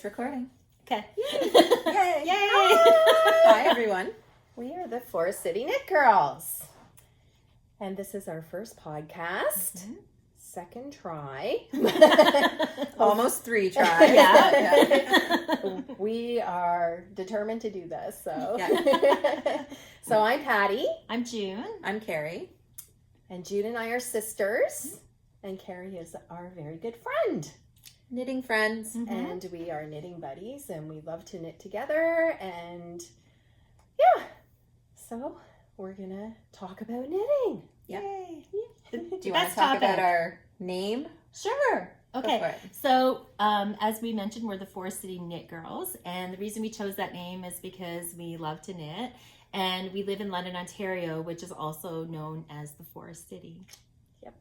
recording. Okay. Yay! Yay! Hi, everyone. We are the Forest City Knit Girls. And this is our first podcast. Mm-hmm. Second try. Almost 3 tries. Yeah. We are determined to do this. So, yeah. So I'm Patty. I'm June. I'm Carrie. And June and I are sisters. And Carrie is our very good friend. Knitting friends. Mm-hmm. And we are knitting buddies. And we love to knit together. And yeah. So we're going to talk about knitting. Yep. Yay. Do you want to talk about our name? Sure. Okay. So, as we mentioned, we're the Forest City Knit Girls. And the reason we chose that name is because we love to knit. And we live in London, Ontario, which is also known as the Forest City. Yep.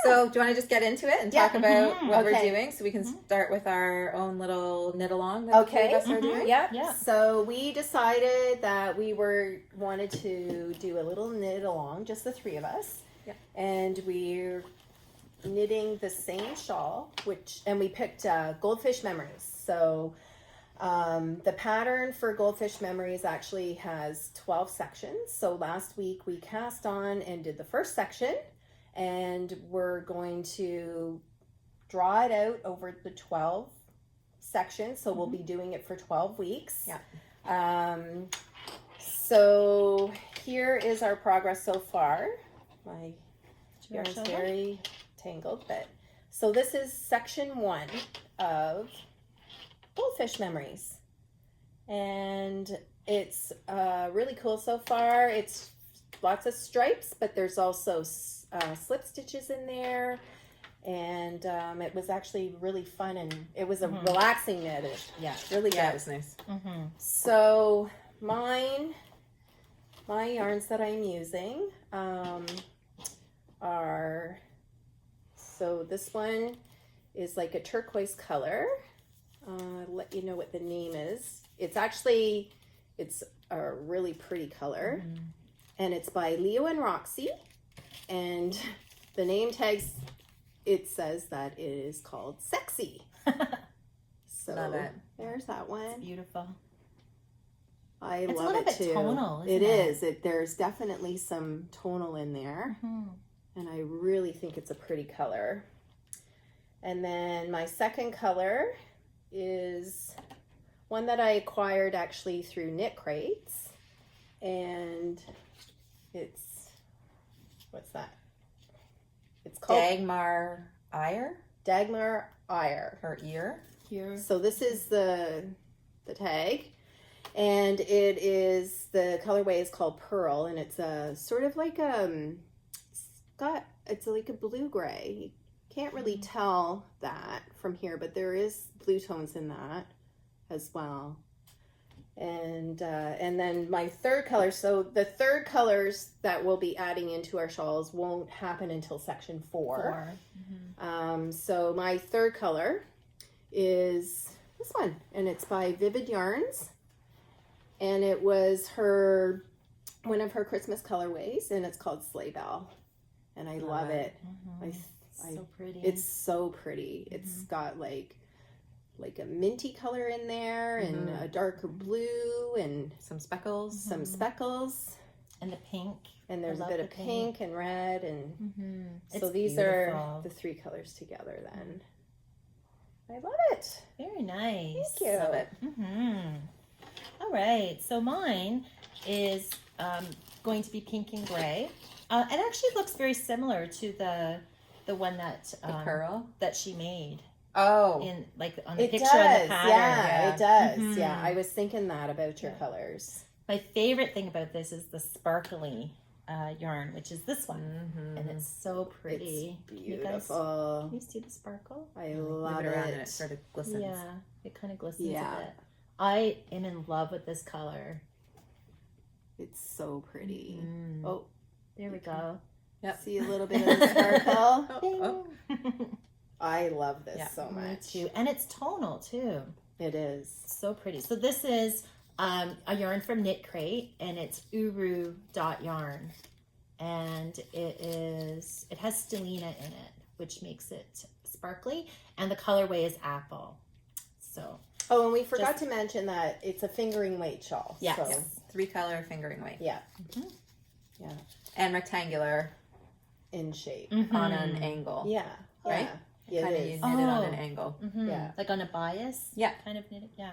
So, do you want to just get into it and talk about what we're doing so we can start with our own little knit along that the three of us are doing? Yeah. So, we decided that we wanted to do a little knit along, just the three of us. Yep. And we're knitting the same shawl, and we picked Goldfish Memories. So, the pattern for Goldfish Memories actually has 12 sections. So, last week we cast on and did the first section. And we're going to draw it out over the 12 sections. So we'll be doing it for 12 weeks. Yeah. So here is our progress so far. My yarn is very tangled, but so this is section 1 of Goldfish Memories. And it's really cool so far. It's lots of stripes, but there's also slip stitches in there, and it was actually really fun, and it was a relaxing knit. Yeah, really good. Yeah, it was nice. So my yarns that I'm using are, so this one is like a turquoise color. I'll let you know what the name is. It's a really pretty color. And it's by Leo and Roxy. And the name tags, it says that it is called Sexy. So love it. There's that one. It's beautiful. I love it too. It's a little bit tonal, isn't it? It is. There's definitely some tonal in there. And I really think it's a pretty color. And then my second color is one that I acquired actually through Knit Crates. And it's, what's that? It's called Dagmar Eyre. Dagmar Eyre. Or ear. Here. So this is the tag, and it is, the colorway is called Pearl, and it's a sort of like it's like a blue gray. You can't really tell that from here, but there is blue tones in that as well. And then my third color, so the third colors that we'll be adding into our shawls won't happen until section 4. So my third color is this one, and it's by Vivid Yarns, and it was one of her Christmas colorways, and it's called Sleigh Bell, and I love it. So pretty. It's so pretty. It's got like a minty color in there, and a darker blue, and some speckles. And the pink. And there's a bit of pink and red, and so It's these beautiful. are the 3 colors together then. I love it. Very nice. Thank you. Love it. All right. So mine is going to be pink and gray. It actually looks very similar to the one that The pearl that she made. Oh, In like on the It picture does. of the pattern. Yeah, it does. Yeah, I was thinking that about your colors. My favorite thing about this is the sparkly yarn, which is this one, and it's so pretty. It's beautiful. Can you see the sparkle? I love move it it. around and it sort of glistens. Yeah, it kind of glistens Yeah. a bit. I am in love with this color. It's so pretty. Oh, There we go. Yep. see a little bit of the sparkle. Oh. I love this so Me much. too. And it's tonal too. It is. So pretty. So this is a yarn from Knit Crate, and it's Uru dot yarn. And it has stellina in it, which makes it sparkly, and the colorway is apple. So. Oh, and we forgot to mention that it's a fingering weight shawl. Yes. So. Yes. 3-color fingering weight. Yeah. Mm-hmm. Yeah. And rectangular In shape. Mm-hmm. on an angle. Yeah. Right? Yeah, Kind of it you is. knit it on an angle. Mm-hmm. Yeah. Like on a bias. Yeah. Kind of knit it. Yeah.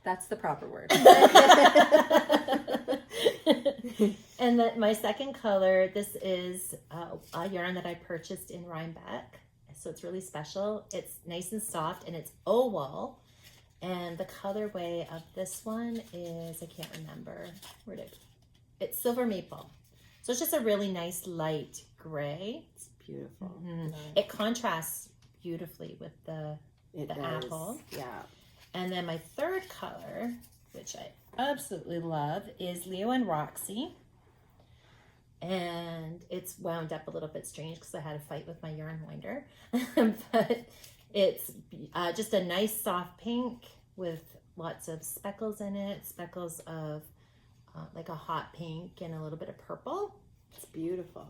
That's the proper word. And then my second color, this is a yarn that I purchased in Rhinebeck. So it's really special. It's nice and soft, and it's oval. And the colorway of this one is, I can't remember. It's silver maple. So it's just a really nice light gray. It's beautiful. Mm-hmm. It contrasts beautifully with the apple. Yeah. And then my third color, which I absolutely love, is Leo and Roxy. And it's wound up a little bit strange because I had a fight with my yarn winder. But it's just a nice soft pink with lots of speckles in it. Speckles of like a hot pink and a little bit of purple. It's beautiful.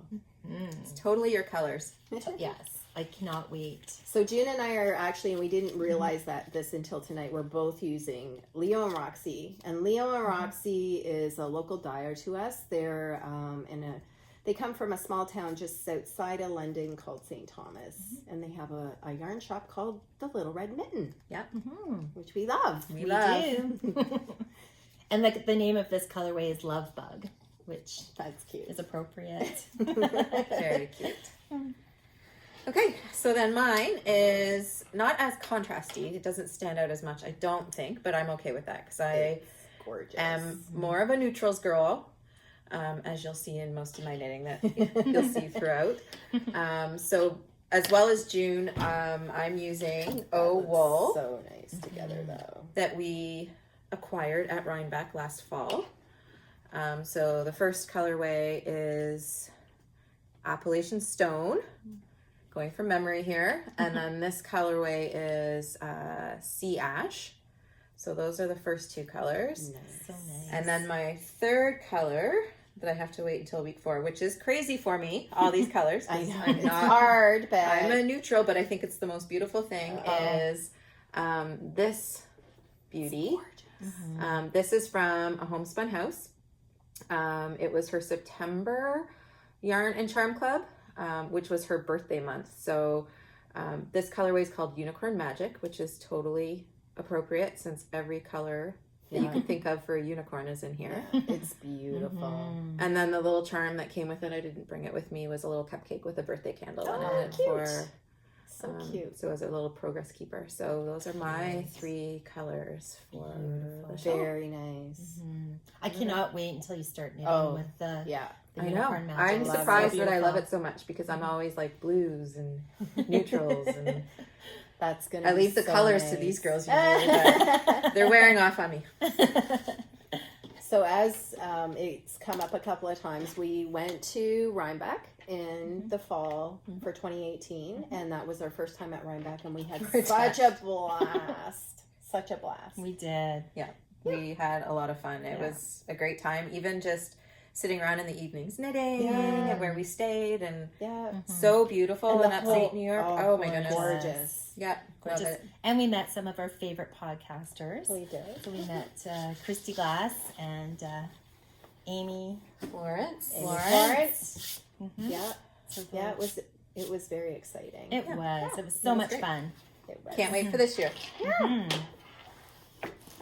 It's totally your colors. Yes, I cannot wait. So June and I are actually, and we didn't realize this until tonight, we're both using Leo and Roxy. And Leo and Roxy is a local dyer to us. They're they come from a small town just outside of London called St. Thomas. And they have a yarn shop called the Little Red Mitten. Yep. Which we love. We love. do. And the name of this colorway is Love Bug, which That's cute. is appropriate. Very cute. Okay, so then mine is not as contrasty. It doesn't stand out as much, I don't think, but I'm okay with that because I It's gorgeous. am more of a neutrals girl, as you'll see in most of my knitting that you'll see throughout. So as well as June, I'm using O wool So nice together though. that we acquired at Rhinebeck last fall. So the first colorway is Appalachian Stone, going from memory here. And then this colorway is Sea Ash. So those are the first two colors. Nice. So nice. And then my third color that I have to wait until week 4, which is crazy for me, all these colors. I know. I'm It's not, hard, but I'm a neutral, but I think it's the most beautiful thing is this beauty. This is from a homespun house. It was her September Yarn and Charm Club, which was her birthday month. So this colorway is called Unicorn Magic, which is totally appropriate since every color that you can think of for a unicorn is in here. It's beautiful. And then the little charm that came with it, I didn't bring it with me, was a little cupcake with a birthday candle in Oh, it. cute. So cute. So as a little progress keeper. So those are my 3 colors for the shawl. Very nice. I cannot wait until you start knitting Oh, with the Yeah. the I know. unicorn magic. I'm It's surprised so that I love beautiful. it so much because I'm always like blues and neutrals, and That's gonna I be leave the so colors nice. to these girls usually, but they're wearing off on me. So as it's come up a couple of times, we went to Rhinebeck in the fall for 2018, and that was our first time at Rhinebeck, and we had such a blast. Such a blast. We did. We had a lot of fun. It was a great time, even just sitting around in the evenings knitting and where we stayed, and Yeah. so beautiful And in the upstate whole- New York. oh, Oh my goodness. Gorgeous. Yeah, love Gorgeous. it. And we met some of our favorite podcasters. We did. So we met Christy Glass and Amy Florence. Amy Florence. Yeah. So Yeah, it was very exciting. It was. It was so was much great. fun. It was. Can't wait for this year. Mhm.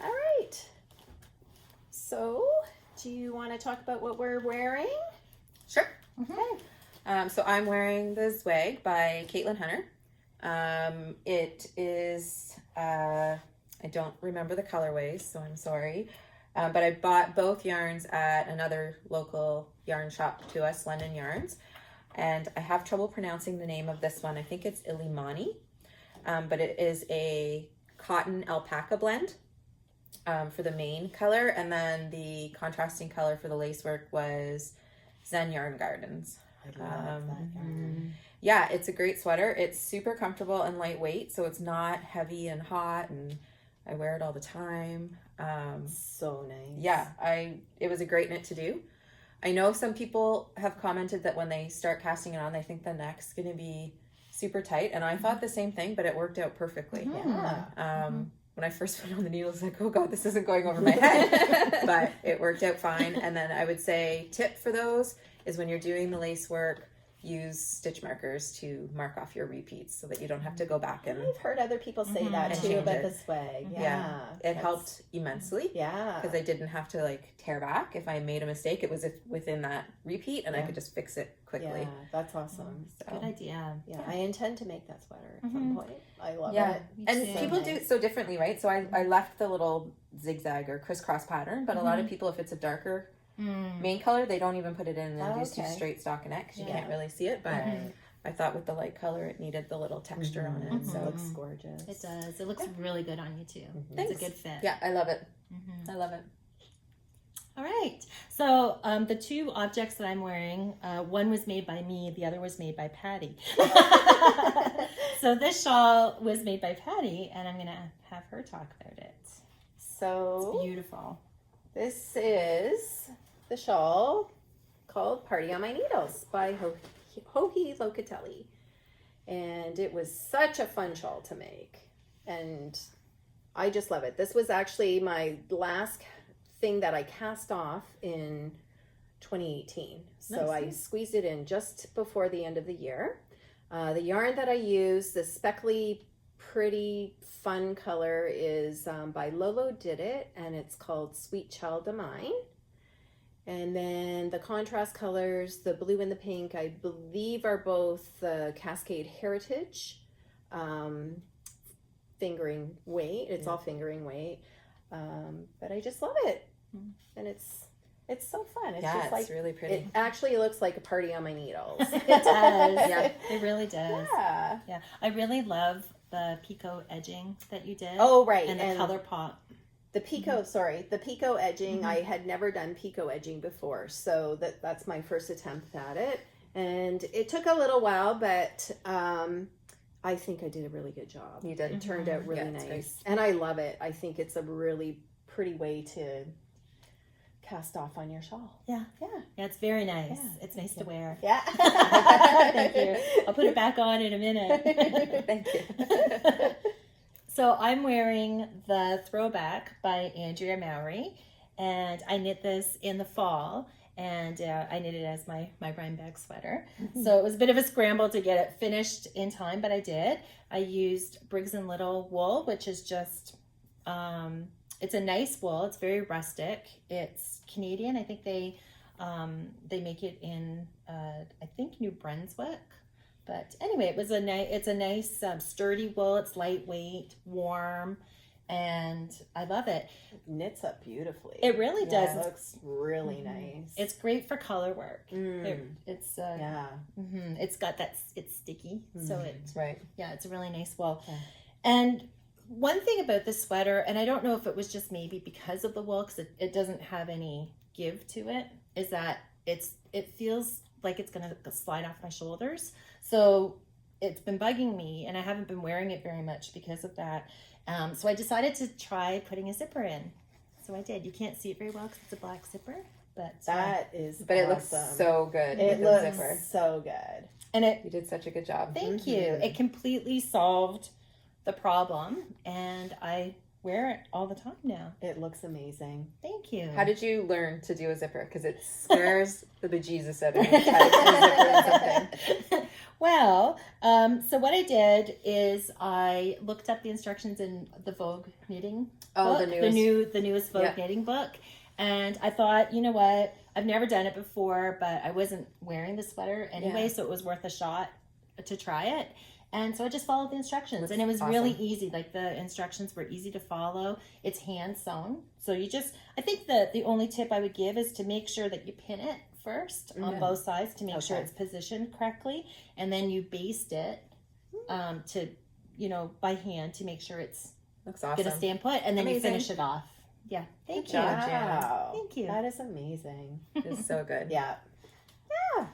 All right. So, do you want to talk about what we're wearing? Sure. So I'm wearing the Zwag by Caitlin Hunter. It is, I don't remember the colorways, so I'm sorry. But I bought both yarns at another local yarn shop to us, London Yarns. And I have trouble pronouncing the name of this one. I think it's Ilimani. But it is a cotton alpaca blend for the main color. And then the contrasting color for the lacework was Zen Yarn Gardens. I love that yarn. Yeah, it's a great sweater. It's super comfortable and lightweight, so it's not heavy and hot, and I wear it all the time. So nice. Yeah, it was a great knit to do. I know some people have commented that when they start casting it on, they think the neck's going to be super tight, and I thought the same thing, but it worked out perfectly. Yeah. When I first put on the needles, like, oh God, this isn't going over my head, but it worked out fine. And then I would say tip for those is when you're doing the lace work, use stitch markers to mark off your repeats so that you don't have to go back and I've heard other people say that And too change about it. the swag. it That's- helped immensely Yeah. because I didn't have to like tear back. If I made a mistake, it was within that repeat and I could just fix it quickly. Yeah, that's awesome. Good idea. Yeah, I intend to make that sweater at some point. I love Yeah. it. And too. people do it so differently, right? So I left the little zigzag or crisscross pattern, but a lot of people, if it's a darker main color, they don't even put it in and just do okay. straight stockinette because you Yeah. can't really see it. But Right. I thought with the light color, it needed the little texture on it. It So looks gorgeous. It does. It looks really good on you too. Thanks. It's a good fit. yeah, I love it. Mhm. I love it. All right. So the two objects that I'm wearing, one was made by me, the other was made by Patty. So this shawl was made by Patty, and I'm going to have her talk about it. So Beautiful. this is the shawl called Party on My Needles by Hohi Locatelli. And it was such a fun shawl to make. And I just love it. This was actually my last thing that I cast off in 2018. So Nice. I squeezed it in just before the end of the year. The yarn that I use, the speckly, pretty, fun color is by Lolo Did It, and it's called Sweet Child of Mine. And then the contrast colors, the blue and the pink, I believe are both the Cascade Heritage fingering weight. It's all fingering weight. But I just love it. And it's so fun. It's Yeah, just it's like really pretty. it actually looks like a party on my needles. It does. Yeah. It really does. Yeah. Yeah. I really love the picot edging that you did. Oh, right. And the color pop. The picot, the picot edging, I had never done picot edging before, so that's my first attempt at it. And it took a little while, but I think I did a really good job. You did. It turned out really it's great. nice. And I love it. I think it's a really pretty way to cast off on your shawl. Yeah. Yeah. Yeah, it's very nice. Yeah. It's nice to wear. Yeah. Thank you. I'll put it back on in a minute. Thank you. So I'm wearing the Throwback by Andrea Mowry, and I knit this in the fall, and I knit it as my Rhinebeck sweater. So it was a bit of a scramble to get it finished in time, but I did. I used Briggs & Little wool, which is just, it's a nice wool. It's very rustic. It's Canadian. I think they make it in, I think New Brunswick. But anyway, it's a nice sturdy wool. It's lightweight, warm, and I love it. Knits up beautifully. It really does. It looks really nice. It's great for color work. Mm. It's Yeah. it's got that, it's sticky, so it's Right. yeah, it's a really nice wool. Yeah. And one thing about this sweater, and I don't know if it was just maybe because of the wool, because it doesn't have any give to it, is that it feels like it's gonna slide off my shoulders. So it's been bugging me, and I haven't been wearing it very much because of that. So I decided to try putting a zipper in. So I did. You can't see it very well because it's a black zipper, but That is But it looks awesome. so good It with the looks zipper. so good. and it. You did such a good job. Thank you. It completely solved the problem, and I wear it all the time now. It looks amazing. Thank you. How did you learn to do a zipper? Because it scares the bejesus out of me to try to do a zipper in something. Well, so what I did is I looked up the instructions in the Vogue knitting Oh, book, the newest. the newest Vogue Yeah. knitting book, and I thought, you know what, I've never done it before, but I wasn't wearing the sweater anyway, Yeah. so it was worth a shot to try it. And so I just followed the instructions, That's and it was really awesome. easy. Like the instructions were easy to follow. It's hand sewn, so I think that the only tip I would give is to make sure that you pin it first on both sides to make sure Okay. it's positioned correctly, and then you baste it to, by hand to make sure it's Looks awesome. gonna stand put, and then you Amazing. finish it off. Yeah, thank Good you. job. Jana. Wow. Thank you. That is amazing. It's so good. Yeah. Yeah.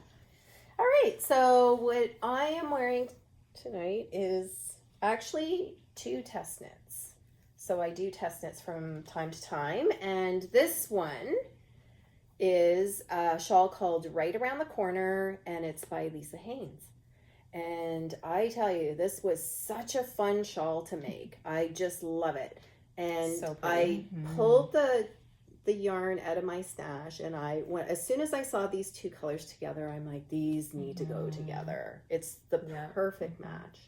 All right. So what I am wearing tonight is actually 2 test knits. So I do test knits from time to time, and this one is a shawl called Right Around the Corner, and it's by Lisa Haynes. And I tell you, this was such a fun shawl to make. I just love it. And So I pretty. pulled the yarn out of my stash, and I went, as soon as I saw these two colors together, I'm like, these need to go together. It's the perfect match.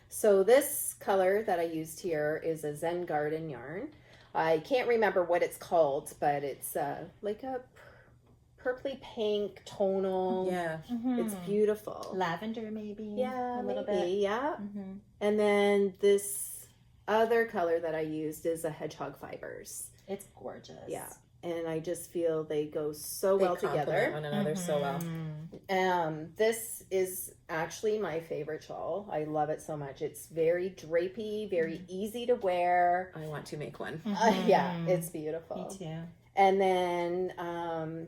So this color that I used here is a Zen Garden yarn. I can't remember what it's called, but it's like a purpley pink tonal. Yeah. It's beautiful. Lavender, maybe. Yeah, a little maybe, bit. yeah. And then this other color that I used is a hedgehog fibers. It's gorgeous. Yeah. And I just feel they go so They well complement together. one another so well. This is actually my favorite shawl. I love it so much. It's very drapey, very easy to wear. I want to make one. Yeah, it's beautiful. Me too. And then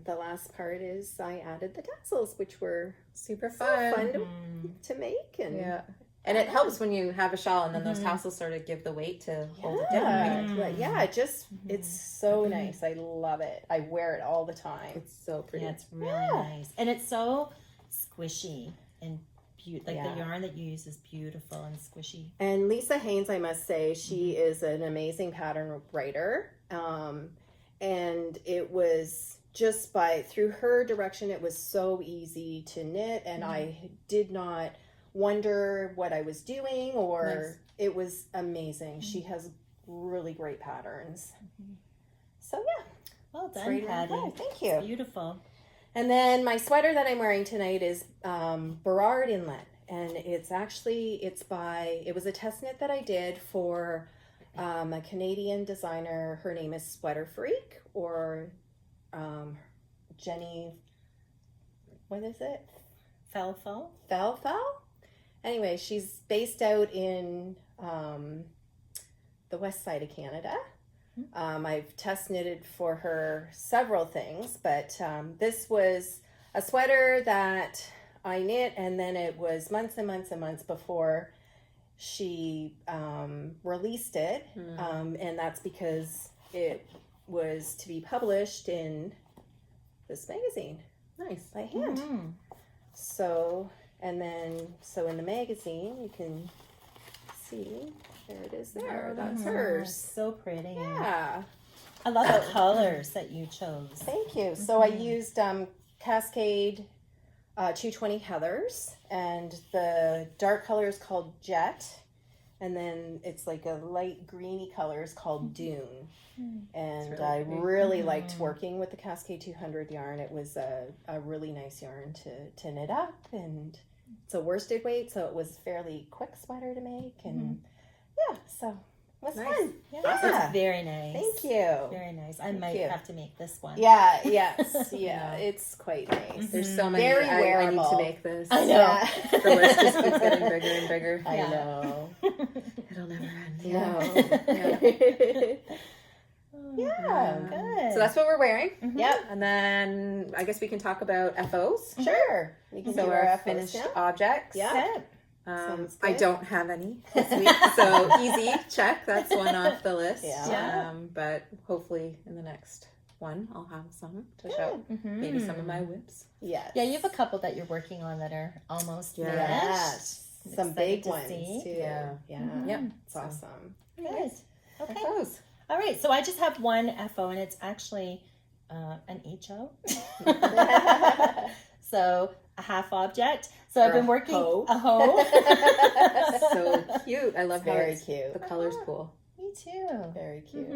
the last part is I added the tassels, which were Super so fun. fun to make. And Yeah. And it helps when you have a shawl and then those tassels sort of give the weight to hold it down. But yeah, it just it's so nice. I love it. I wear it all the time. It's so pretty. Yeah, it's really nice. And it's so squishy and beautiful. Like the yarn that you use is beautiful and squishy. And Lisa Haynes, I must say, she is an amazing pattern writer. And it was just through her direction, it was so easy to knit, and I did not wonder what I was doing, or it was amazing. She has really great patterns. So yeah. Well done, Right Patty. around. Thank you. It's beautiful. And then my sweater that I'm wearing tonight is Burrard Inlet, and it was a test knit that I did for a Canadian designer. Her name is Sweater Freak, or Jenny, what is it? Felfo. Felfo? Anyway, she's based out in the west side of Canada. I've test knitted for her several things, but this was a sweater that I knit, and then it was months and months and months before she released it, and that's because it was to be published in this magazine. Nice. By hand. So in the magazine you can see, there it is there. That's hers. So pretty. Yeah. I love the colors that you chose. Thank you. So I used Cascade 220 Heathers, and the dark color is called Jet, and then it's like a light greeny color is called Dune. And really I pretty. really liked working with the Cascade 200 yarn. It was a really nice yarn to knit up, and it's a worsted weight, so it was fairly quick sweater to make, and so it was fun. Yeah. It's very nice. Thank you. Very nice. I might have to make this one. Yeah, yes, yeah, it's quite nice. There's so many. Very I need wearable. to make this. I know. Yeah. The list just keeps getting bigger and bigger. I know. It'll never end. No. Yeah. Good. So that's what we're wearing. Yep. And then I guess we can talk about FOs. Sure. We can So do our our finished FOs now. objects. Yeah. Good. Sounds I good. don't have any this week, so easy, check. That's one off the list. Yeah. But hopefully in the next one, I'll have some to show. Maybe some of my whips. Yes. Yeah, you have a couple that you're working on that are almost finished. Yes. I'm Some excited big to ones see. too. Yeah. Yeah. Yep. It's awesome. Good. Okay. FOs. All right. So I just have one FO, and it's actually an HO. So a half object. So I've Or been a working hoe. a hoe. So cute. I love Very it. cute. The color's cool. Me too. Very cute.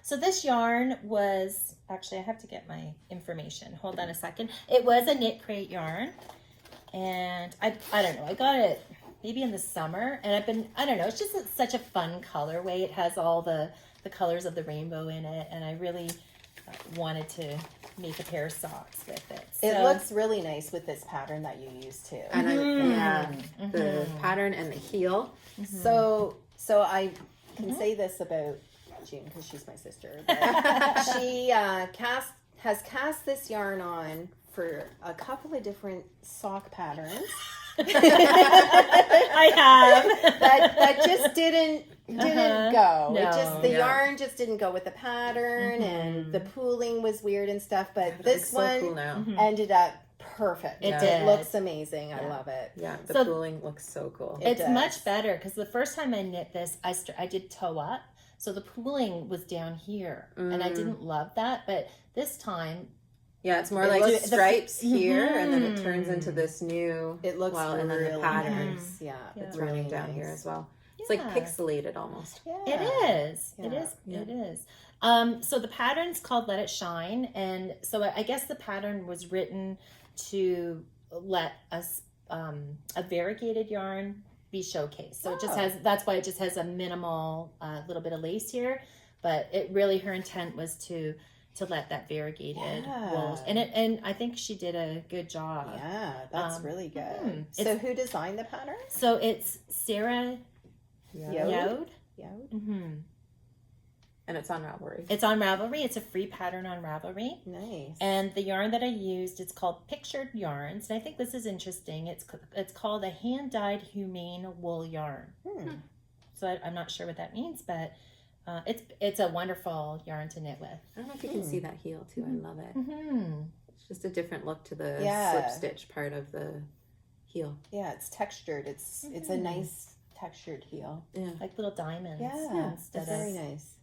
So this yarn was actually, I have to get my information. Hold on a second. It was a knit crate yarn, and I don't know. I got it maybe in the summer, and I don't know. It's just such a fun colorway. It has all the colors of the rainbow in it, and I really wanted to make a pair of socks with it. It So- looks really nice with this pattern that you use too. And the pattern and the heel. So I can say this about June because she's my sister. But she has cast this yarn on for a couple of different sock patterns. I have. that just didn't go. It No. just the yarn just didn't go with the pattern, and the pooling was weird and stuff. But It this looks so one cool now. ended up perfect. It It did. looks amazing. I Yeah. love it. Yeah, the So- pooling looks so cool. It It's does. much better because the first time I knit this, I did toe up. So the pooling was down here. And I didn't love that. But this time, Yeah, it's more It like looks- stripes here, and then it turns Mhm. into this new. It looks well, and then really the patterns nice. Yeah, Yeah. it's running really down nice. here as well. It's Yeah. like pixelated almost. Yeah. it is. It Yeah. is. Yeah. It is. So the pattern's called Let It Shine. And so I guess the pattern was written to let us a variegated yarn be showcased. So it just that's why it just has a minimal little bit of lace here. But it really, her intent was to let that variegated wool. And I think she did a good job. Yeah, that's really good. So It's- who designed the pattern? So it's Sarah Yode? Yode. Yode. Mm-hmm. And it's on Ravelry. It's on Ravelry. It's a free pattern on Ravelry. Nice. And the yarn that I used, it's called Pictured Yarns. And I think this is interesting. It's called a hand-dyed humane wool yarn. So I'm not sure what that means, but it's a wonderful yarn to knit with. I don't know if you can see that heel too. I love it. Mm-hmm. It's just a different look to the Yeah. slip stitch part of the heel. Yeah, it's textured. It's a nice textured heel. Yeah. Like little diamonds. Yeah, Instead it's very of, nice.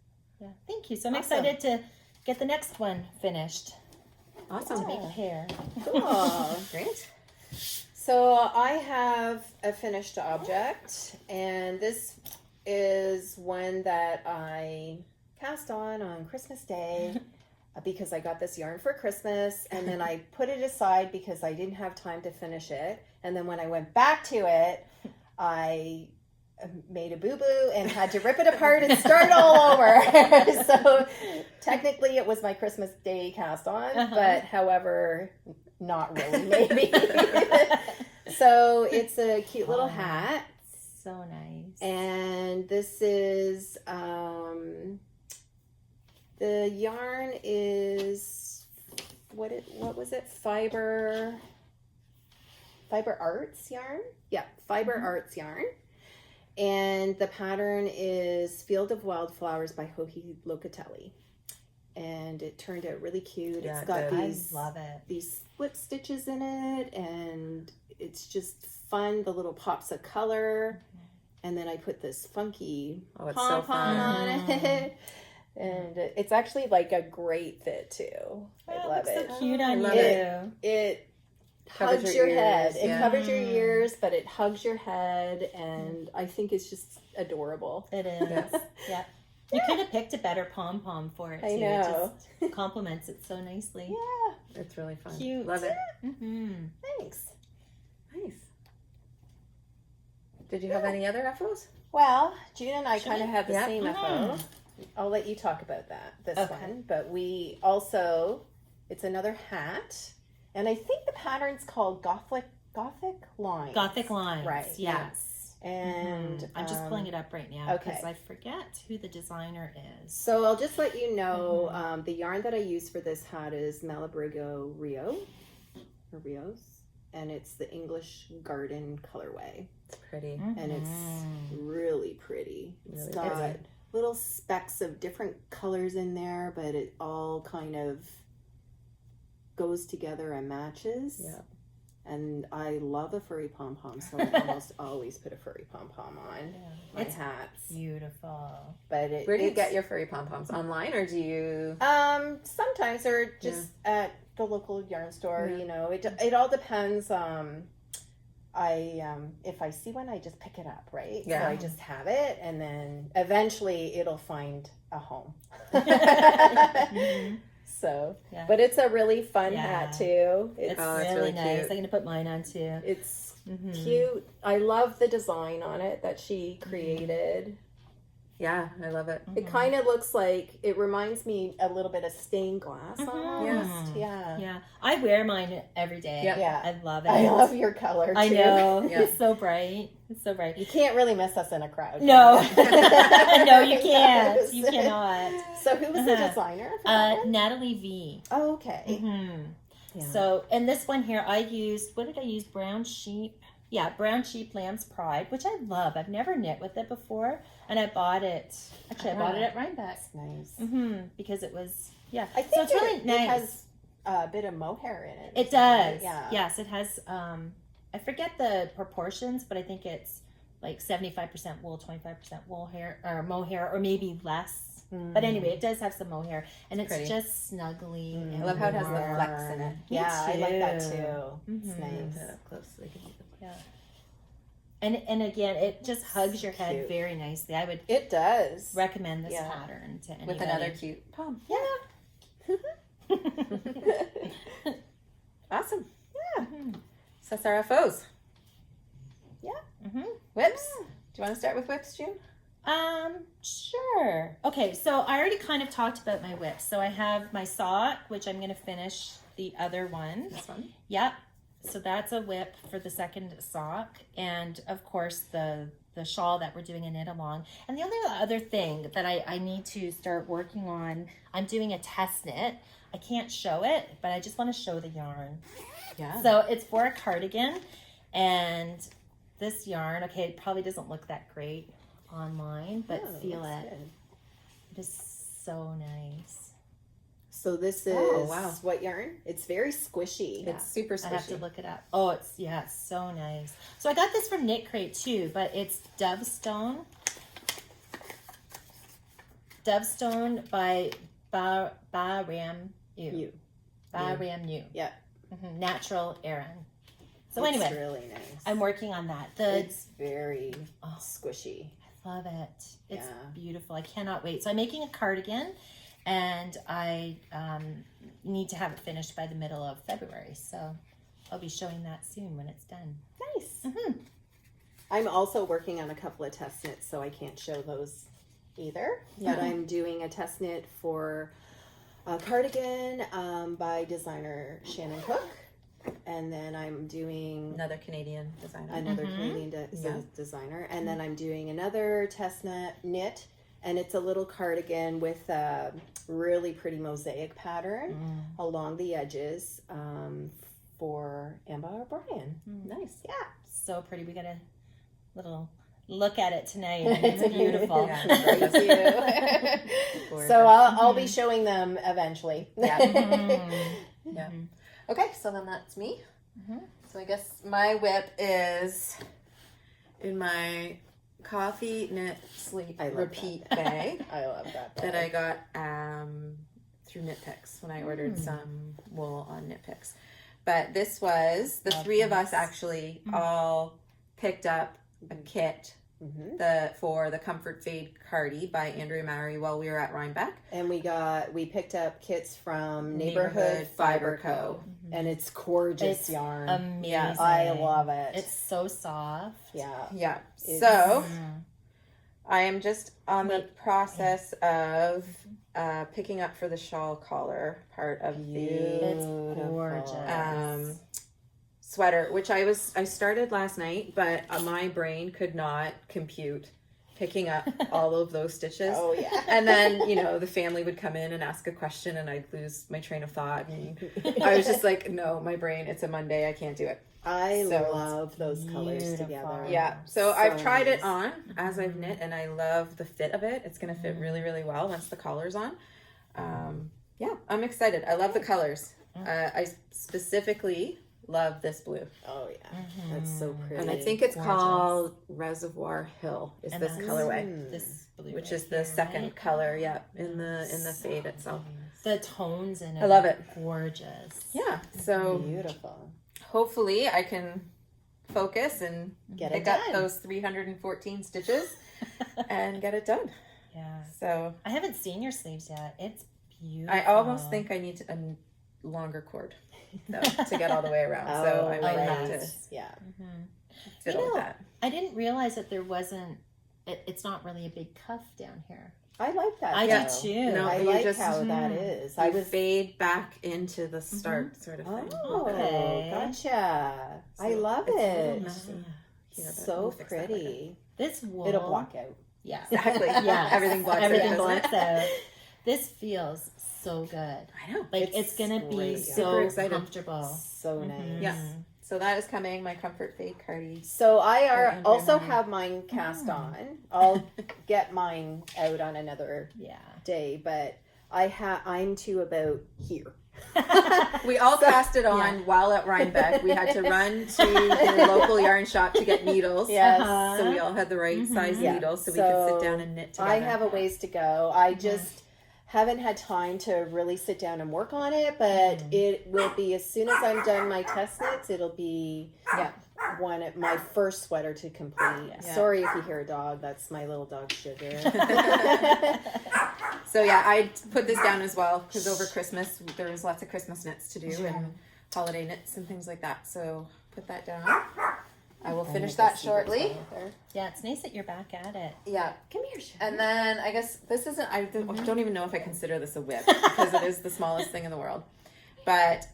yeah. Thank you. So I'm Awesome. excited to get the next one finished. Awesome. To make a pair. Cool. Great. So I have a finished object, and this is one that I cast on Christmas Day because I got this yarn for Christmas, and then I put it aside because I didn't have time to finish it. And then when I went back to it, I made a boo-boo and had to rip it apart and start all over. So technically it was my Christmas Day cast on, but however, not really, maybe. So it's a cute little hat. So nice. And this is the yarn is what was it? Fiber Arts yarn? Yeah, Fiber Arts yarn. And the pattern is Field of Wildflowers by Joji Locatelli. And it turned out really cute. Yeah, It's it got does. I love it. these slip stitches in it, and it's just fun, the little pops of color. And then I put this funky Oh, it's so pom-pom fun. on it. And it's actually like a great fit too. I love looks it. so cute on love you. It Covers hugs your your head. ears, It yeah. covers your ears, but it hugs your head, and I think it's just adorable. It is. Yes. Yeah. You could have picked a better pom pom for it too. I know. It just complements it so nicely. Yeah, It's really fun. Cute. Love it. Mm-hmm. thanks. Nice. Did you have any other FOs? Well, June and I kind of have the Yeah. same FO. I'll let you talk about this Okay. one. But we also, it's another hat. And I think the pattern's called Gothic Lines. Gothic lines. Right. Yes. And I'm just pulling it up right now because okay. I forget who the designer is. So I'll just let you know, the yarn that I use for this hat is Malabrigo Rios, and it's the English Garden colorway, It's pretty. and it's really pretty. It's Really got pretty. little specks of different colors in there, but it all kind of goes together and matches. Yeah. And I love a furry pom-pom, so I almost always put a furry pom-pom on my It's hats. beautiful. But Where do you it's- get your furry pom-poms? Online, or do you... Sometimes or just at the local yarn store, Yeah. you know. It all depends. If I see one, I just pick it up, right? Yeah. So I just have it, and then eventually it'll find a home. So, Yeah. but it's a really fun Yeah. hat too. It's Oh, it's really really nice. cute. I'm gonna put mine on too. It's Mhm. cute. I love the design on it that she created. Yeah, I love it. It kind of looks like, it reminds me a little bit of stained glass Mhm. almost. Yeah. Yeah, I wear mine every day. Yeah. Yeah. I love it. I love your color too. I know. Yeah. It's so bright. It's so bright. You can't really miss us in a crowd. No, can no, you can't. Yes. You cannot. So who was the designer for that one? Natalie V. Oh, okay. Hmm. Yeah. So, and this one here, I used, what did I use? Brown sheep. Yeah, brown sheep lamb's pride, which I love. I've never knit with it before, and I bought it. Actually, I bought it at Rhinebeck. That's nice. Because it was, yeah. I So think it's really nice. it has a bit of mohair in it. It does. Yeah. Yes, it has. I forget the proportions, but I think it's like 75% wool, 25% wool hair or mohair, or maybe less. But anyway, it does have some mohair, and it's pretty. just snuggly. I love how it has the flex in it. Yeah, I like that too. too. It's Put it nice. up close so they can see the Yeah. And again, it just hugs your head Cute. very nicely. I would It does. recommend this Yeah. pattern to anybody. with another cute pom. Yeah. Awesome. Yeah. So that's our FOs. Yeah. Whips. Do you want to start with whips, June? Sure. Okay, so I already kind of talked about my whips. So I have my sock, which I'm going to finish the other one. This one. Yep. So that's a whip for the second sock, and of course the shawl that we're doing a knit along. And the only other thing that I need to start working on, I'm doing a test knit. I can't show it, but I just want to show the yarn. Yeah. So it's for a cardigan, and this yarn, okay, it probably doesn't look that great online, but Oh, feel looks it. good. It is so nice. So this is wow. what yarn? It's very squishy. It's super I have to squishy. look it up. Oh, it's so nice. So I got this from Knit Crate too, but it's Dovestone. Dovestone by Baram You. Baram Yu. Yeah. Natural Aran. So It's anyway, really nice. I'm working on that. It's very Oh. squishy. I love it. It's Yeah. beautiful. I cannot wait. So I'm making a cardigan, and I need to have it finished by the middle of February. So I'll be showing that soon when it's done. Nice. Mm-hmm. I'm also working on a couple of test knits, so I can't show those either. Yeah. But I'm doing a test knit for a cardigan by designer Shannon Cook. And then I'm doing Another Canadian designer. another Mhm. Canadian Yeah. designer. And then I'm doing another test knit. And it's a little cardigan with a really pretty mosaic pattern along the edges for Amber O'Brien. Nice. Yeah. So pretty. We got a little look at it tonight. And it's beautiful. Yeah. Thank you. Gorgeous. So I'll be showing them eventually. Yeah. Mhm. Yeah. Mhm. Okay, so then that's me. Mhm. So I guess my whip is in my coffee knit sleep I love repeat that. bag I love that. that I got through Knit Picks when I ordered some wool on Knit Picks. But this was the Love three of us this. actually all picked up a kit for the Comfort Fade Cardi by Andrea Mowry while we were at Rhinebeck. And we picked up kits from Neighborhood Fiber Co. And it's gorgeous It's yarn. Amazing. Yeah, I love it. It's so soft. yeah. Yeah. It's- So Mm. I am just on the process of picking up for the shawl collar part of the It's gorgeous. sweater, which I started last night, but my brain could not compute picking up all of those stitches. Oh yeah. And then, the family would come in and ask a question and I'd lose my train of thought. And I was just like, no, my brain, it's a Monday. I can't do it. I So love those colors beautiful. together. Yeah. So So I've tried it nice. on as I've knit and I love the fit of it. It's going to fit really, really well once the collar's on. Yeah, I'm excited. I love the colors. I specifically love this blue. Oh yeah. That's so pretty. And I think it's Gorgeous. called Reservoir Hill is And this that's colorway, This blue which right is the here, second right? color, in the fade itself. The tones in it. I love it. Gorgeous. Yeah, so beautiful. hopefully I can focus and Get it pick up done. those 314 stitches and get it done. Yeah. So I haven't seen your sleeves yet. It's beautiful. I almost think I need a longer cord though, to get all the way around. So I might have to Yeah. fiddle with that. I didn't realize that there wasn't. It's not really a big cuff down here. I like that. I though. do too. No, I you like just- how that is. I I was. fade back into the start sort of thing. Oh, Okay. gotcha. I So love it's a little it. messy here, but So we'll fix that later. pretty. This wool. It'll block out. Yeah. Exactly. Yeah. Everything blocks out, Everything doesn't it? blocks out. This feels so good. I know. Like it's It's gonna be great. so Super excited. comfortable. So nice. Yeah. So that is coming. My Comfort Fade Cardi. So I Andrea also Mowry. have mine cast on. I'll get mine out on another Yeah. day, but I'm to about here. We all cast it on while at Rhinebeck. We had to run to the local yarn shop to get needles. Yes. So we all had the right size needles so we could sit down and knit together. I have a ways to go. I just haven't had time to really sit down and work on it, but it will be as soon as I'm done my test knits, it'll be my first sweater to complete. Yeah. Sorry if you hear a dog. That's my little dog Sugar. So yeah, I put this down as well because over Christmas there was lots of Christmas knits to do and holiday knits and things like that. So put that down. I will finish that shortly. Yeah, it's nice that you're back at it. Yeah. Come here, Sugar. And then I guess this isn't, I don't even know if I consider this a whip because it is the smallest thing in the world. But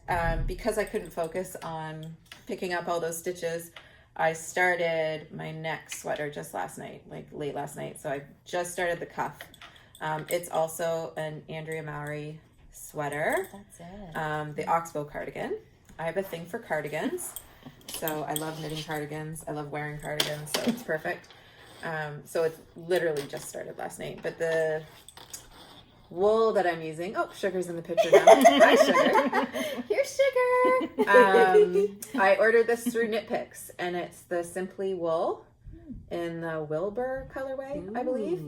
because I couldn't focus on picking up all those stitches, I started my next sweater just last night, like late last night. So I just started the cuff. It's also an Andrea Mowry sweater. That's it. The Oxbow cardigan. I have a thing for cardigans. So I love knitting cardigans. I love wearing cardigans. So it's perfect. So it's literally just started last night. But the wool that I'm using, Sugar's in the picture now. Hi, Sugar. Here's Sugar. I ordered this through Knit Picks, and it's the Simply Wool in the Wilbur colorway, I believe.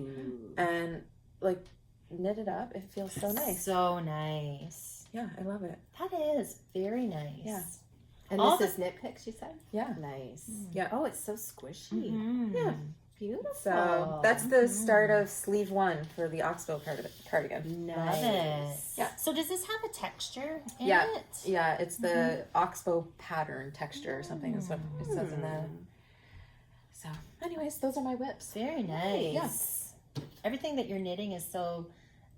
And like knit it up, it feels so nice. So nice. Yeah, I love it. That is very nice. Yeah. And All this is Knit Picks, you said? Yeah. Nice. Yeah. Oh, it's so squishy. Mhm. Yeah. Beautiful. So that's the start of sleeve 1 for the Oxbow cardigan. Love Nice. it. Yeah. So does this have a texture in Yeah. it? Yeah, it's the Oxbow pattern texture or something is what it says in the. So, anyways, those are my whips. Very nice. Yeah. Everything that you're knitting is so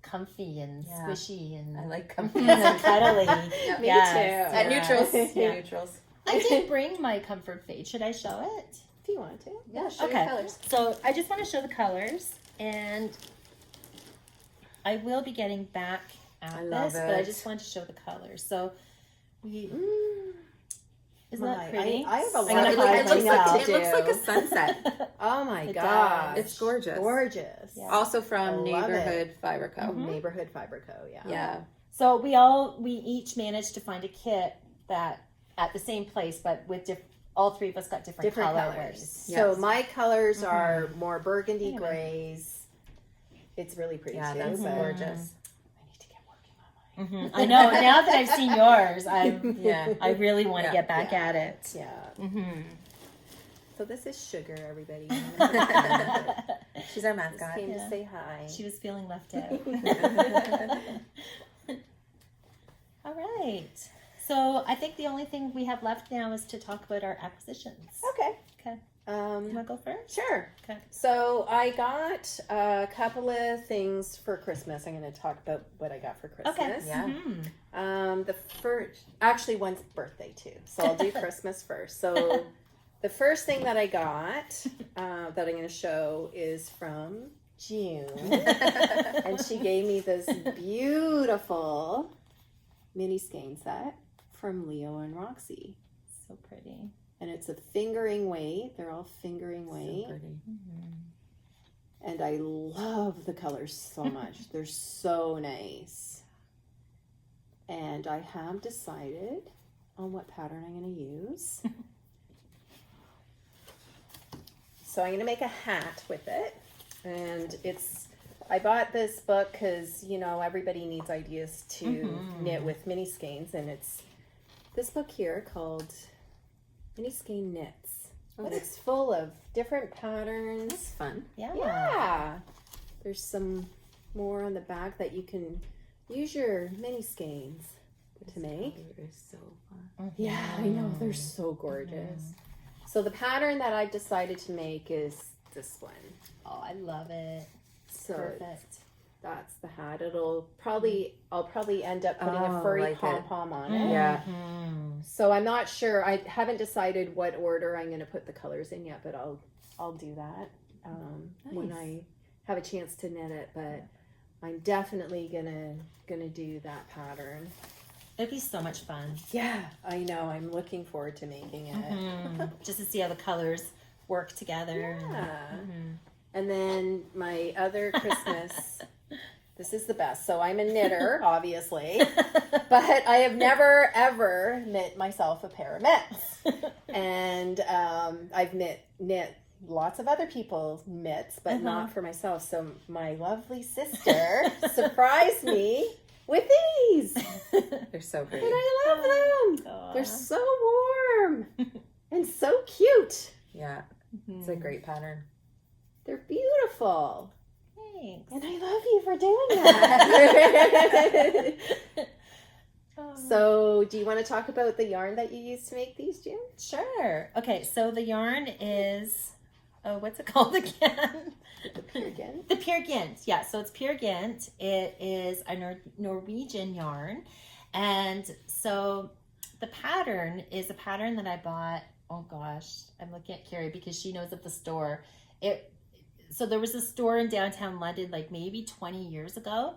comfy and Yeah. squishy and I like comfy. and cuddly. Me Yes, too. And yes. neutrals. Yeah. Neutrals. I did bring my comfort fade. Should I show it? If you want to. Yeah, show Okay. your colors. So I just want to show the colors, and I will be getting back at I love this, but I it. just wanted to show the colors. So we isn't My, that pretty? I have a I'm lot gonna of hide it, looks like, myself. it looks like a sunset. Oh my It gosh. does. It's gorgeous. Gorgeous. Yeah. Also I from love Neighborhood Fiber Co. Neighborhood Fiber Co. Yeah. Yeah. So we each managed to find a kit that at the same place, but with all three of us got different Different colors. colors. Yes. So my colors are more burgundy Anyway. grays. It's really pretty Yeah, too. that's but gorgeous. I need to get working on mine. I know. Now that I've seen yours, Yeah. I really want to Yeah. get back Yeah. at it. Yeah. Mm-hmm. So this is Sugar, everybody. She's our Just mascot. came Yeah. to say hi. She was feeling left out. All right. So I think the only thing we have left now is to talk about our acquisitions. Okay. Okay. You want to go first? Sure. Okay. So I got a couple of things for Christmas. I'm going to talk about what I got for Christmas. Okay. Yeah. Mhm. The first, actually, one's birthday too. So I'll do Christmas first. So the first thing that I got that I'm going to show is from June, and she gave me this beautiful mini skein set from Leo and Roxy, So pretty. and it's a fingering weight. They're all fingering weight. So pretty. And I love the colors so much. They're so nice. And I have decided on what pattern I'm going to use. So I'm going to make a hat with it. And I bought this book because, everybody needs ideas to knit with mini skeins. And it's this book here called Mini Skein Knits. And it's full of different patterns. That's fun. Yeah. Yeah. There's some more on the back that you can use your mini skeins to make. It is so fun. Yeah, I know. They're so gorgeous. So the pattern that I've decided to make is this one. Oh, I love it. So Perfect. that's the hat. I'll probably end up putting a Oh, furry like it. pom-pom on it. Yeah. Mhm. So I'm not sure. I haven't decided what order I'm going to put the colors in yet, but I'll do that when I have a chance to knit it. But I'm definitely gonna do that pattern. It'd be so much fun. Yeah, I know. I'm looking forward to making it. Mhm. Just to see how the colors work together. Yeah. Mhm. And then my other Christmas This is the best. So I'm a knitter, obviously, but I have never ever knit myself a pair of mitts. And I've knit lots of other people's mitts, but not for myself. So my lovely sister surprised me with these. They're so pretty. And I love them. Aww. They're so warm and so cute. Yeah, it's a great pattern. They're beautiful. Thanks. And I love you for doing that. So, do you want to talk about the yarn that you used to make these, June? Sure. Okay, so the yarn is, what's it called again? The Peer Gynt. The Peer Gynt. Yeah, so it's Peer Gynt. It is a Norwegian yarn. And so the pattern is a pattern that I bought. Oh gosh, I'm looking at Carrie because she knows of the store. So there was a store in downtown London, like maybe 20 years ago,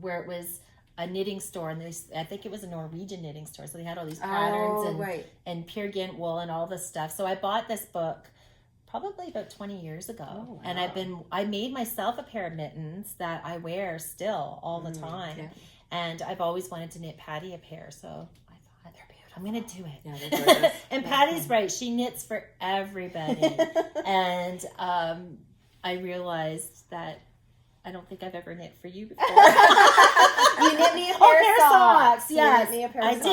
where it was a knitting store, and I think it was a Norwegian knitting store. So they had all these patterns and Peer Gynt wool and all this stuff. So I bought this book probably about 20 years ago. Oh, wow. And I made myself a pair of mittens that I wear still all the time. Yeah. And I've always wanted to knit Patty a pair. So I thought, they're beautiful. I'm going to do it. Yeah, they're gorgeous. And Patty's right. She knits for everybody. And I realized that I don't think I've ever knit for you before. You knit me a pair of socks. Yes, you knit me a pair of I socks.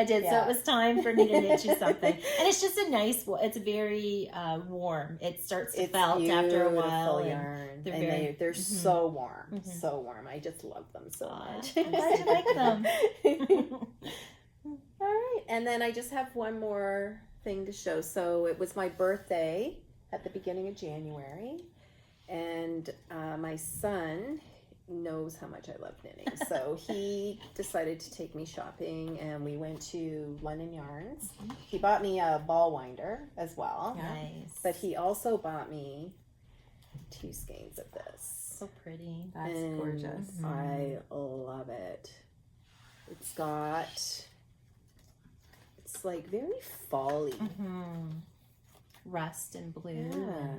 did. Yeah. So it was time for me to knit you something. And it's just a nice, it's very warm. It starts to felt after a while. Yarn. They're so warm. So warm. I just love them so much. I'm glad you like them. All right. And then I just have one more thing to show. So it was my birthday at the beginning of January. And my son knows how much I love knitting. So he decided to take me shopping, and we went to London Yarns. He bought me a ball winder as well. Nice. But he also bought me 2 skeins of this. So pretty. That's gorgeous. I love it. It's like very fall-y. Rust and blue. Yeah.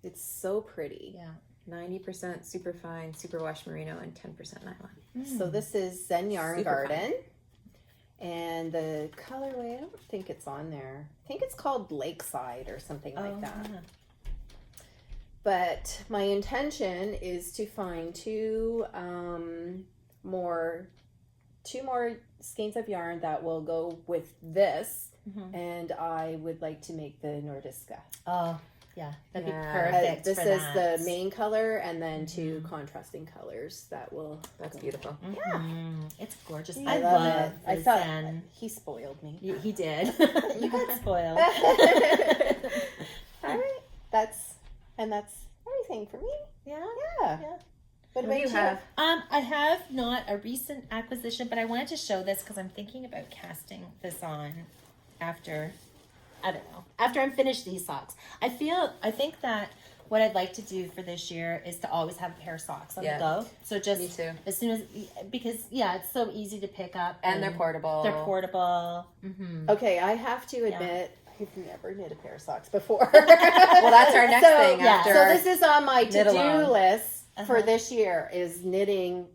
It's so pretty. Yeah. 90% super fine, superwash merino, and 10% nylon. So this is Zen Yarn Super Garden. And the colorway, I don't think it's on there. I think it's called Lakeside or something like that. Yeah. But my intention is to find two more skeins of yarn that will go with this. And I would like to make the Nordiska. Oh, yeah, that'd be perfect. This for is that. the main color, and then 2 contrasting colors that will. That's beautiful. Yeah, it's gorgeous. I love it. I thought he spoiled me. He did. You got spoiled. All right, that's everything for me. Yeah. What do you have? I have not a recent acquisition, but I wanted to show this because I'm thinking about casting this on after I'm finished these socks. I think that what I'd like to do for this year is to always have a pair of socks on the go. So just me too. As soon as, because it's so easy to pick up. And they're portable. Okay, I have to admit, I've never knit a pair of socks before. Well, that's our next thing. After so this is on my to-do along. list for this year, is knitting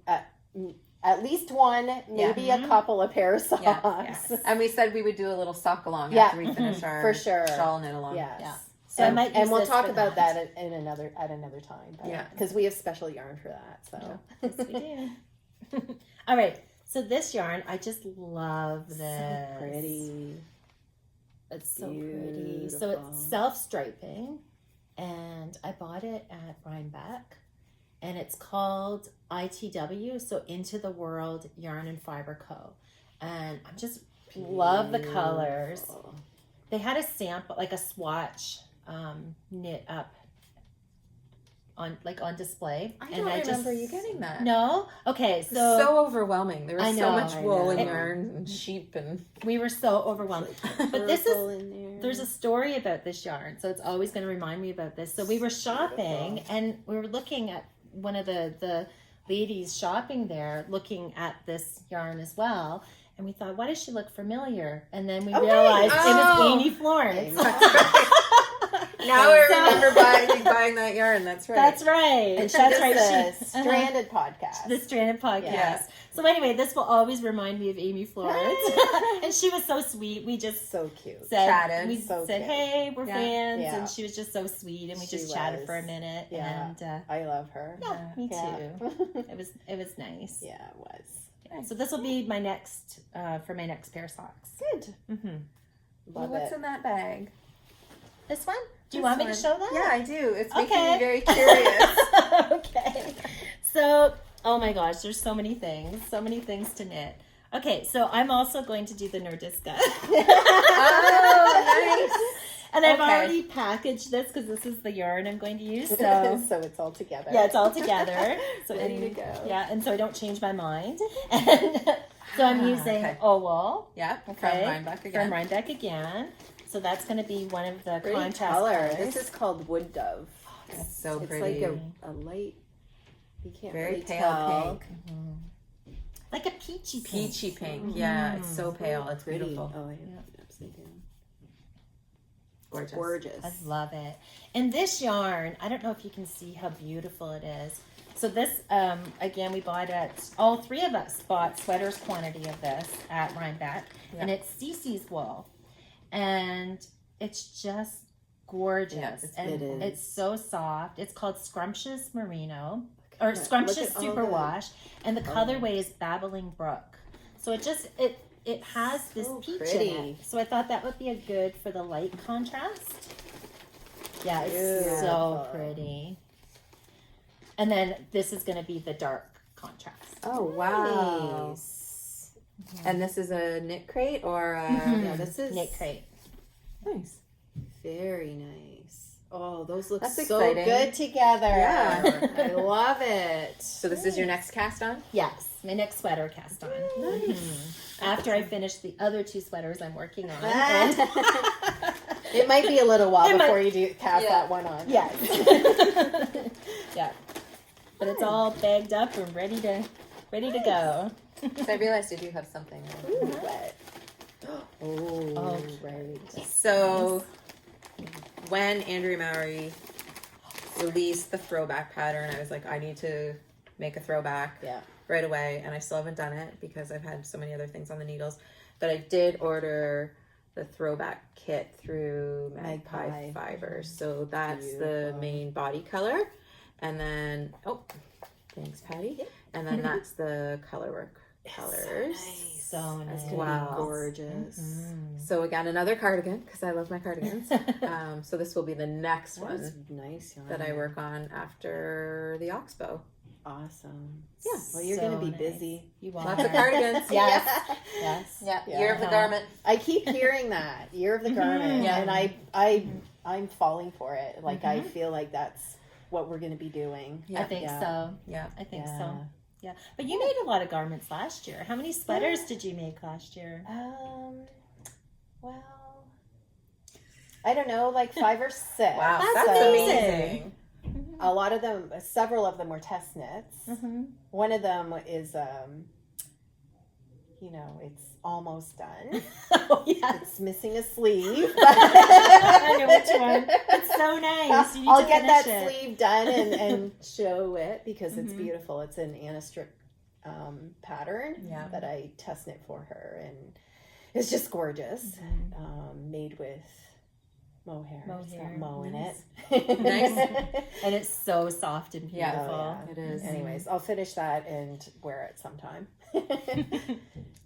at least one, maybe a couple of pair of socks. Yes. And we said we would do a little sock along after we finish our for sure. shawl knit along. Yes. Yeah. So and we'll talk about that at another time. Yeah. Because we have special yarn for that. So yes, we do. All right. So this yarn, I just love this. So pretty. It's so pretty. So it's self-striping, and I bought it at Rhinebeck, and it's called ITW, so Into the World Yarn and Fiber Co. And I just love the colors. They had a sample, like a swatch knit up on display. I don't remember you getting that. No? Okay, It was so overwhelming. There was so much wool and know. yarn and sheep and we were so overwhelmed. But this is in there. there's a story about this yarn, so it's always going to remind me about this. So we were shopping, and we were looking at one of the ladies shopping there, looking at this yarn as well. And we thought, why does she look familiar? And then we realized it was Amy Florence. Now I remember buying that yarn. That's right. That's right. And she That's does right. the Stranded podcast. The Stranded podcast. Yeah. So anyway, this will always remind me of Amy Florence. And she was so sweet. We just so cute. Chatted. We So said, cute. hey, we're fans. Yeah. And she was just so sweet. And we She just chatted was. for a minute. Yeah. And I love her. yeah, me Yeah. too. It was nice. Yeah, it was. Yeah, so this will be my next for my next pair of socks. Good. Mm-hmm. Love What's it. in that bag? This one? Do you want me to show that? Yeah, I do. It's making Okay. me very curious. Okay. So, oh my gosh, there's so many things to knit. Okay, so I'm also going to do the Nordiska. Oh, nice. And I've Okay. already packaged this because this is the yarn I'm going to use. So, So it's all together. yeah, it's all together. So Ready to go. Yeah, and so I don't change my mind. And so I'm using okay. Owool. Yeah, Okay. from Rhinebeck again. From Rhinebeck again. So that's going to be one of the Pretty contrast color. colors. This is called Wood Dove. It's so It's pretty. like a light. You can't Very really pale tell. pink. Like a peachy pink. Peachy pink. Yeah, it's so pale. It's Pretty. beautiful. Oh, I have it upside down. Gorgeous. Gorgeous. I love it. And this yarn, I don't know if you can see how beautiful it is. So this, again, we bought at, all three of us bought sweaters quantity of this at Rhinebeck. Yeah. And it's Cece's wool. And it's just gorgeous. Yeah, and it is. it's so soft. It's called Scrumptious Merino. Or Look Scrumptious at all the- Superwash. And the colorway is Babbling Brook. So it has this So peach pretty. in it. So I thought that would be a good for the light contrast. Yeah, it's so Beautiful. pretty. And then this is going to be the dark contrast. Oh, wow. Nice. And this is a knit crate or a... Yeah, this is Knit crate. Nice. very nice. Oh, those look That's so exciting. good together. Yeah. I love it. So this is your next cast on? Yes, my next sweater cast on. Nice. After I finish the other two sweaters I'm working on. It might be a little while It might- before you do cast Yeah. that one on. Yes. Yeah. But it's all bagged up and ready to go. So I realized I do have something. Ooh, wet. Oh, Okay. right. So when Andrea Mowry released the throwback pattern, I was like, I need to make a throwback Yeah. right away. And I still haven't done it because I've had so many other things on the needles. But I did order the throwback kit through Magpie Magpie. Fibers. So that's the Beautiful. main body color. And then, oh, thanks, Patty. And then that's the colorwork colors. So That's nice. gonna Wow. be gorgeous. So again, another cardigan because I love my cardigans. So this will be the next That was one nice yarn. that I work on after the Oxbow. Awesome. Yeah. Well, you're So gonna be nice. busy. You are. Lots of cardigans. Yes. Yes. Yeah. Yeah. Year of the Uh-huh. garment. I keep hearing that year of the garment, Yeah. and I'm falling for it. Like I feel like that's what we're gonna be doing. Yeah. I think Yeah. so. Yeah. I think Yeah. so. Yeah. But you made a lot of garments last year. How many sweaters did you make last year? Well, I don't know, like 5 or 6. Wow. That's That's amazing. amazing. A lot of them, several of them were test knits. Mm-hmm. One of them is, it's almost done. Oh, yes. It's missing a sleeve. I know which one. It's so nice. You need I'll to get finish that it. sleeve done and show it because it's Mhm. beautiful. It's an Anna strip pattern Yeah. that I test knit for her, and it's just gorgeous. Mm-hmm. Made with mohair. It's got Mohair. mo in Nice. it. Nice. And it's so soft and Yeah. beautiful. Oh, yeah. It is. Anyways, I'll finish that and wear it sometime.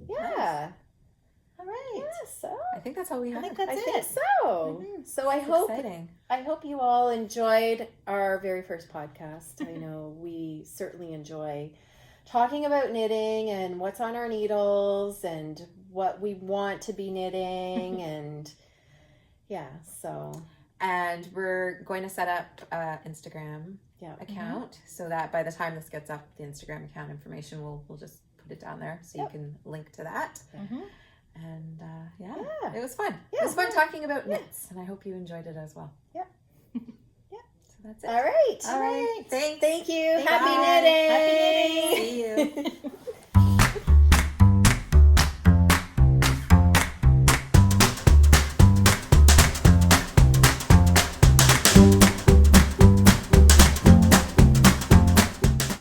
Yeah. All right. Yeah, so I think that's all we I have. think that's I it. think so. So I It's hope exciting. you all enjoyed our very first podcast. I know we certainly enjoy talking about knitting and what's on our needles and what we want to be knitting and so And we're going to set up an Instagram yeah. account so that by the time this gets up, the Instagram account information, we'll just put it down there so Yep. you can link to that. Mhm. And Yeah. it was fun. Yeah. It was fun talking about knits, and I hope you enjoyed it as well. Yep. So that's it. All right. All right. Thanks. Thank you. Bye. Happy knitting. Happy knitting. See you.